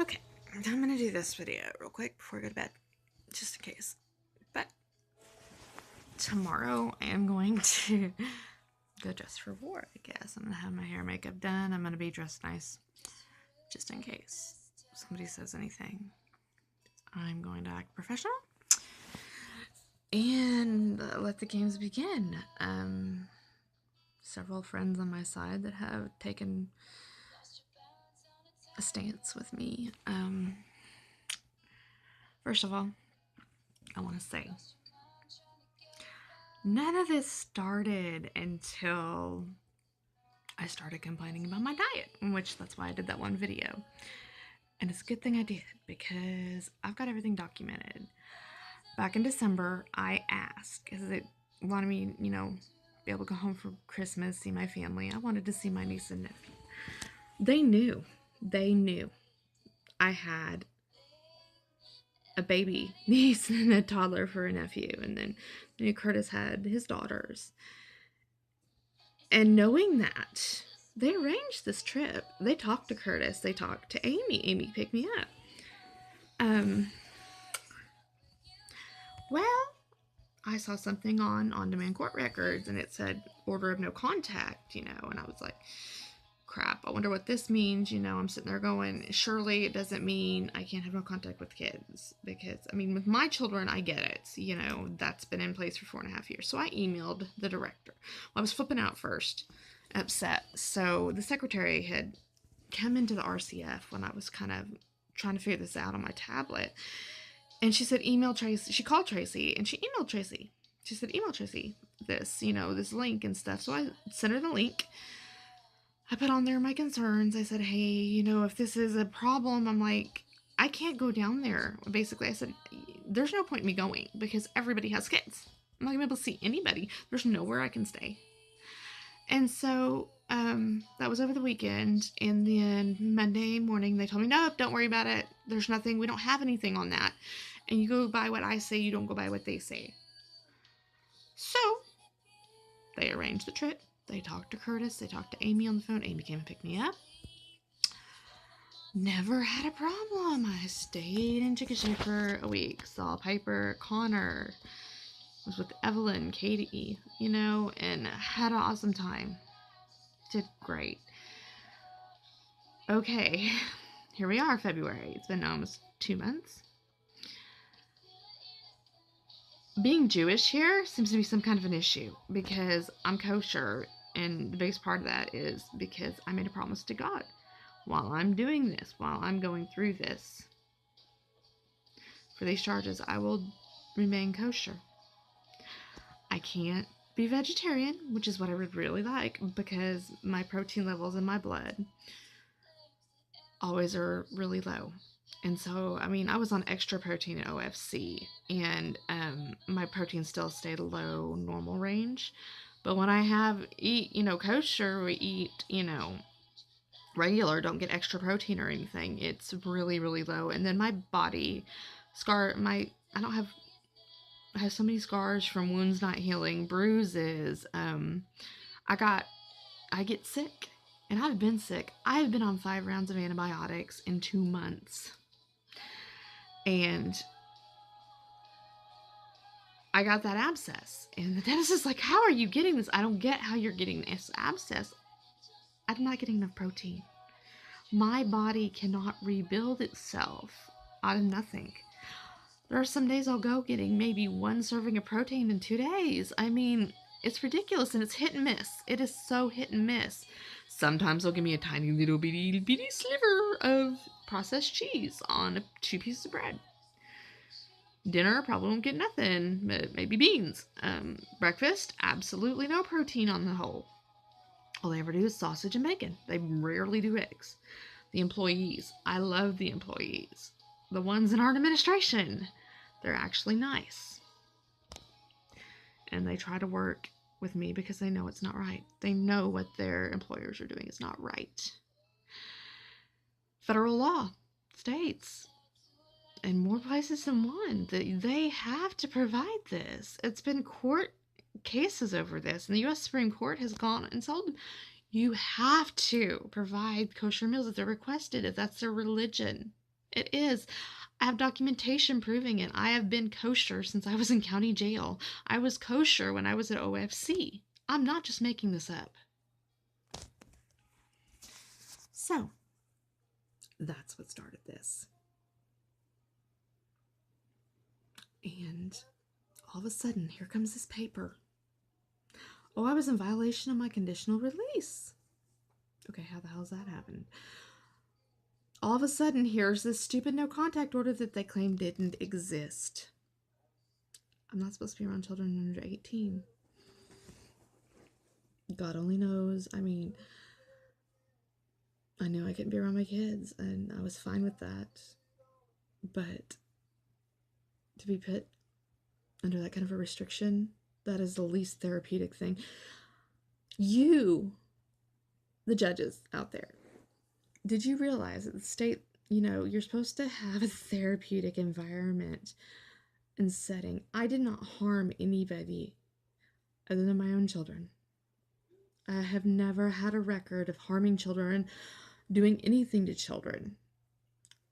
Okay, I'm gonna do this video real quick before I go to bed, just in case. But tomorrow I am going to go dress for war, I guess. I'm gonna have my hair and makeup done. I'm gonna be dressed nice, just in case somebody says anything. I'm going to act professional and let the games begin. Several friends on my side that have taken a stance with me. First of all, I want to say none of this started until I started complaining about my diet, which that's why I did that one video. And it's a good thing I did because I've got everything documented. Back in December, I asked because it wanted me, be able to go home for Christmas, see my family. I wanted to see my niece and nephew. They knew I had a baby niece and a toddler for a nephew, and then Curtis had his daughters. And knowing that, they arranged this trip. They talked to Curtis. They talked to Amy. Amy picked me up. Well, I saw something on on-demand court records, and it said order of no contact, and I was like, crap, I wonder what this means. I'm sitting there going, surely it doesn't mean I can't have no contact with kids, because with my children, I get it. That's been in place for 4.5 years. So I emailed the director. Well, I was flipping out first, upset. So the secretary had come into the RCF when I was kind of trying to figure this out on my tablet. And she said, email Tracy. She called Tracy and she emailed Tracy. She said, email Tracy this, this link and stuff. So I sent her the link. I put on there my concerns. I said, hey, if this is a problem, I'm like, I can't go down there. Basically, I said, there's no point in me going because everybody has kids. I'm not going to be able to see anybody. There's nowhere I can stay. And so that was over the weekend. And then Monday morning, they told me, nope, don't worry about it. There's nothing. We don't have anything on that. And you go by what I say. You don't go by what they say. So they arranged the trip. They talked to Curtis. They talked to Amy on the phone. Amy came and picked me up. Never had a problem. I stayed in Chickasha for a week. Saw Piper, Connor. Was with Evelyn, Katie, and had an awesome time. Did great. Okay, here we are, February. It's been almost 2 months. Being Jewish here seems to be some kind of an issue because I'm kosher, and the biggest part of that is because I made a promise to God. While I'm doing this, while I'm going through this, for these charges, I will remain kosher. I can't be vegetarian, which is what I would really like because my protein levels in my blood always are really low. And so, I was on extra protein at OFC, and my protein still stayed low, normal range. But when I eat, kosher, we eat, regular, don't get extra protein or anything. It's really, really low. And then my body, I have so many scars from wounds not healing, bruises. I get sick, and I've been sick. I've been on 5 rounds of antibiotics in 2 months. And I got that abscess. And the dentist is like, how are you getting this? I don't get how you're getting this abscess. I'm not getting enough protein. My body cannot rebuild itself out of nothing. There are some days I'll go getting maybe 1 serving of protein in 2 days. It's ridiculous, and it's hit and miss. It is so hit and miss. Sometimes they'll give me a tiny little bitty sliver of processed cheese on 2 pieces of bread. Dinner, probably won't get nothing, but maybe beans. Breakfast, absolutely no protein on the whole. All they ever do is sausage and bacon. They rarely do eggs. The employees, I love the employees. The ones in our administration, they're actually nice. And they try to work with me because they know it's not right. They know what their employers are doing is not right. Federal law states, in more places than one, that they have to provide this. It's been court cases over this, and the U.S. Supreme Court has gone and told them, you have to provide kosher meals if they're requested, if that's their religion. It is. I have documentation proving it. I have been kosher since I was in county jail. I was kosher when I was at OFC. I'm not just making this up. So, that's what started this. And all of a sudden, here comes this paper. Oh, I was in violation of my conditional release. Okay, how the hell's that happened? All of a sudden, here's this stupid no contact order that they claim didn't exist. I'm not supposed to be around children under 18. God only knows. I mean, I knew I couldn't be around my kids, and I was fine with that. But to be put under that kind of a restriction, that is the least therapeutic thing. You, the judges out there, did you realize that the state, you're supposed to have a therapeutic environment and setting? I did not harm anybody other than my own children. I have never had a record of harming children, doing anything to children.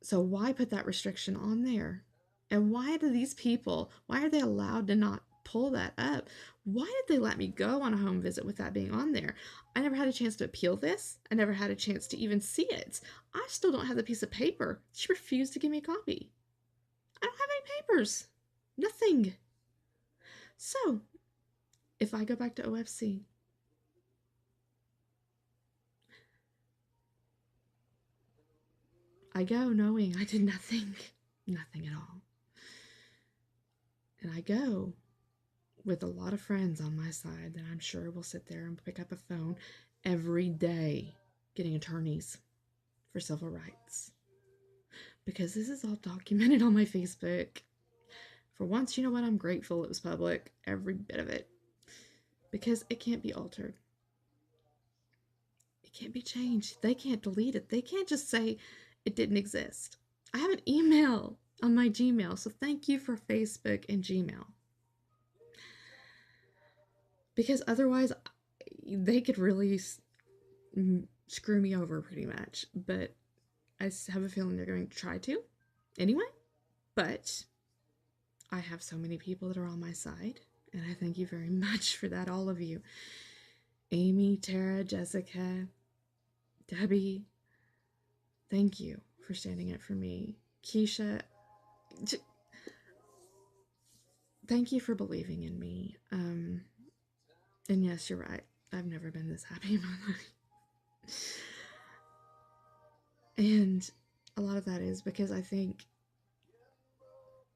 So why put that restriction on there? And why do these people, why are they allowed to not pull that up? Why did they let me go on a home visit with that being on there? I never had a chance to appeal this. I never had a chance to even see it. I still don't have the piece of paper. She refused to give me a copy. I don't have any papers. Nothing. So, if I go back to OFC, I go knowing I did nothing. Nothing at all. And I go with a lot of friends on my side that I'm sure will sit there and pick up a phone every day getting attorneys for civil rights. Because this is all documented on my Facebook. For once, you know what? I'm grateful it was public, every bit of it. Because it can't be altered. It can't be changed. They can't delete it. They can't just say it didn't exist. I have an email on my Gmail, so thank you for Facebook and Gmail. Because otherwise, they could really screw me over pretty much. But I have a feeling they're going to try to anyway. But I have so many people that are on my side, and I thank you very much for that, all of you. Amy, Tara, Jessica, Debbie, thank you for standing up for me. Keisha, thank you for believing in me. And yes, you're right. I've never been this happy in my life. And a lot of that is because I think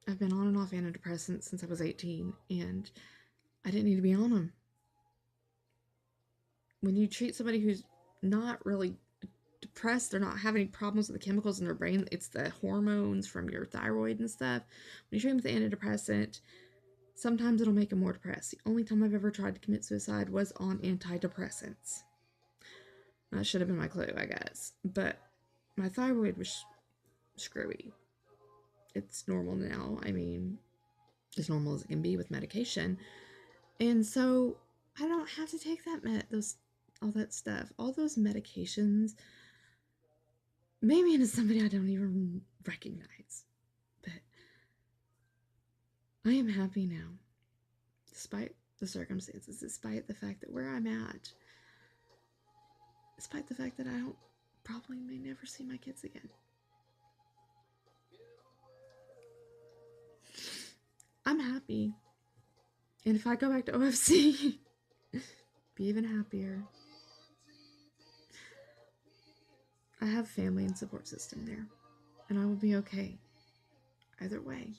I've been on and off antidepressants since I was 18, and I didn't need to be on them. When you treat somebody who's not really depressed, they're not having problems with the chemicals in their brain, it's the hormones from your thyroid and stuff. When you treat them with the antidepressant, sometimes it'll make them more depressed. The only time I've ever tried to commit suicide was on antidepressants. That should have been my clue, I guess. But my thyroid was screwy. It's normal now. I mean, as normal as it can be with medication. And so I don't have to take that all that stuff. All those medications made me into somebody I don't even recognize. But I am happy now, despite the circumstances, despite the fact that where I'm at, despite the fact that I probably may never see my kids again. I'm happy. And if I go back to OFC, be even happier. I have family and support system there, and I will be okay. Either way,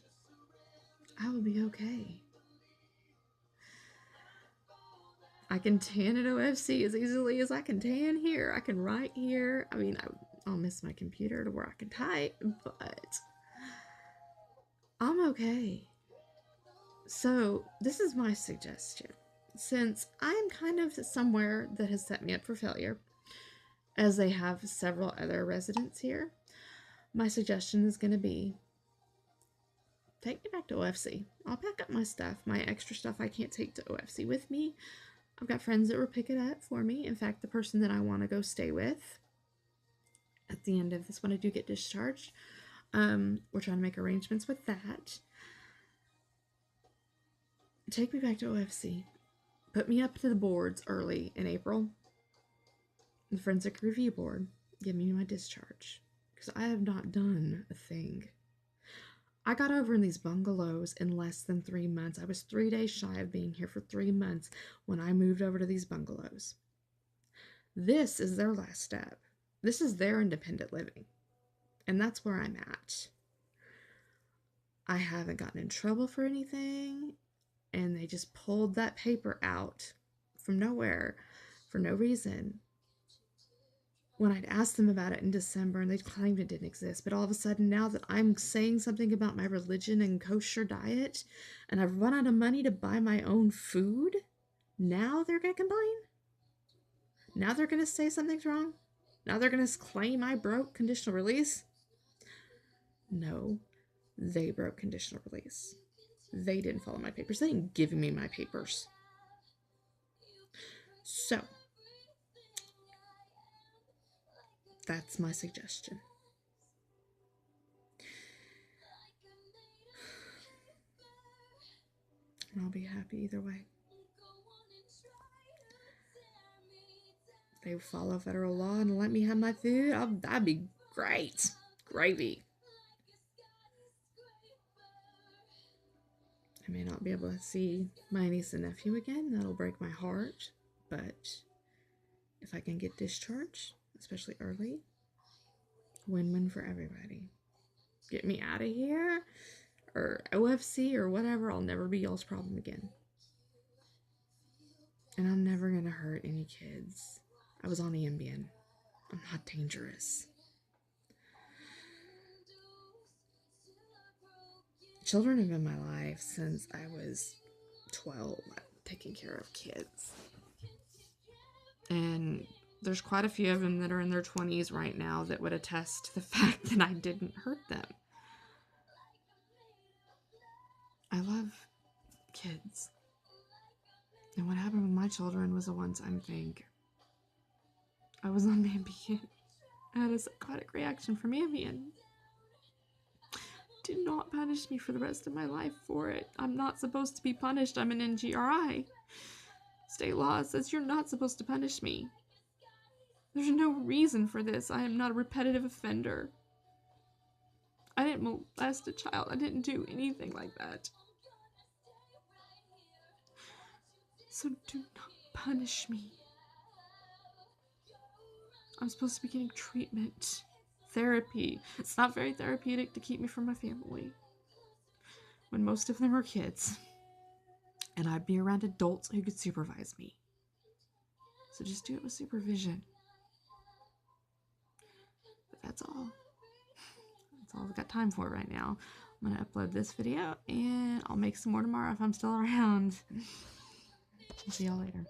I will be okay. I can tan at OFC as easily as I can tan here. I can write here. I mean, I'll miss my computer to where I can type, but I'm okay. So this is my suggestion. Since I'm kind of somewhere that has set me up for failure, as they have several other residents here, my suggestion is going to be, take me back to OFC. I'll pack up my stuff, my extra stuff I can't take to OFC with me. I've got friends that will pick it up for me. In fact, the person that I want to go stay with at the end of this, when I do get discharged, We're trying to make arrangements with that. Take me back to OFC. Put me up to the boards early in April. The forensic review board. Give me my discharge. Because I have not done a thing. I got over in these bungalows in less than 3 months. I was 3 days shy of being here for 3 months when I moved over to these bungalows. This is their last step. This is their independent living. And that's where I'm at. I haven't gotten in trouble for anything. And they just pulled that paper out from nowhere for no reason. When I'd asked them about it in December and they'd claimed it didn't exist, but all of a sudden now that I'm saying something about my religion and kosher diet and I've run out of money to buy my own food, now they're going to complain? Now they're going to say something's wrong? Now they're going to claim I broke conditional release? No, they broke conditional release. They didn't follow my papers. They didn't give me my papers. So, that's my suggestion. And I'll be happy either way. If they follow federal law and let me have my food, that'd be great. Gravy. I may not be able to see my niece and nephew again. That'll break my heart. But if I can get discharged, especially early, win-win for everybody. Get me out of here, or OFC, or whatever. I'll never be y'all's problem again. And I'm never going to hurt any kids. I was on Ambien. I'm not dangerous. Children have been my life since I was 12, taking care of kids. And there's quite a few of them that are in their 20s right now that would attest to the fact that I didn't hurt them. I love kids. And what happened with my children was a one-time thing. I was on Ambien. I had a psychotic reaction from Ambien. Do not punish me for the rest of my life for it. I'm not supposed to be punished. I'm an NGRI. State law says you're not supposed to punish me. There's no reason for this. I am not a repetitive offender. I didn't molest a child. I didn't do anything like that. So do not punish me. I'm supposed to be getting treatment, therapy. It's not very therapeutic to keep me from my family when most of them are kids. And I'd be around adults who could supervise me. So just do it with supervision. But that's all. That's all I've got time for right now. I'm going to upload this video and I'll make some more tomorrow if I'm still around. I'll see y'all later.